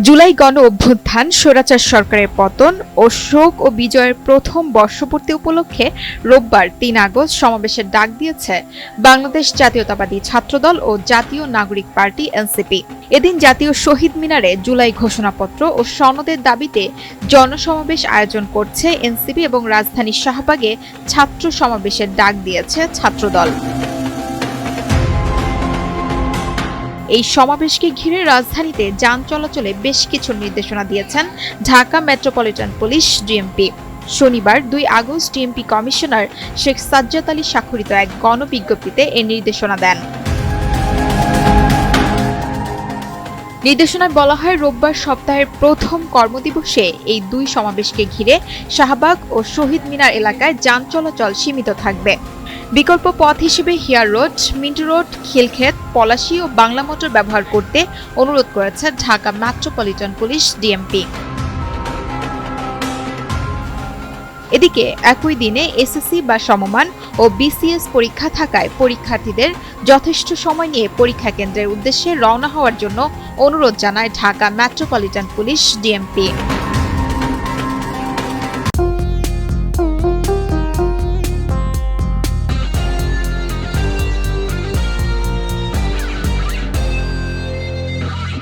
জুলাই গণ অভ্যুত্থান, স্বৈরাচার সরকারের পতন ও শোক ও বিজয়ের প্রথম বর্ষপূর্তি উপলক্ষে রোববার ৩ আগস্ট সমাবেশের ডাক দিয়েছে বাংলাদেশ জাতীয়তাবাদী ছাত্রদল ও জাতীয় নাগরিক পার্টি এনসিপি। এদিন জাতীয় শহীদ মিনারে জুলাই ঘোষণাপত্র ও সনদের দাবিতে জনসমাবেশ আয়োজন করছে এনসিপি এবং রাজধানীর শাহবাগে ছাত্র সমাবেশের ডাক দিয়েছে ছাত্রদল। এই সমাবেশকে ঘিরে রাজধানীতে যান চলাচলে বেশ কিছু নির্দেশনা দিয়েছেন ঢাকা মেট্রোপলিটন পুলিশ ডিএমপি। শনিবার ২ August DMP commissioner Sheikh Sajjad Ali স্বাক্ষরিত এক গণবিজ্ঞপ্তিতে এ নির্দেশনা দেন। নির্দেশনায় বলা হয়, রোববার সপ্তাহের প্রথম কর্মদিবসে এই দুই সমাবেশকে ঘিরে শাহবাগ ও শহীদ মিনার এলাকায় যান চলাচল সীমিত থাকবে। বিকল্প পথ হিসেবে Hare Road, Minto Road, Khilkhet, Palashi ও বাংলা মোটর ব্যবহার করতে অনুরোধ করেছে ঢাকা মেট্রোপলিটন পুলিশ ডিএমপি। এদিকে একই দিনে এসএসসি বা সমমান ও বিসিএস পরীক্ষা থাকায় পরীক্ষার্থীদের যথেষ্ট সময় নিয়ে পরীক্ষা কেন্দ্রের উদ্দেশ্যে রওনা হওয়ার জন্য অনুরোধ জানায় ঢাকা মেট্রোপলিটন পুলিশ ডিএমপি।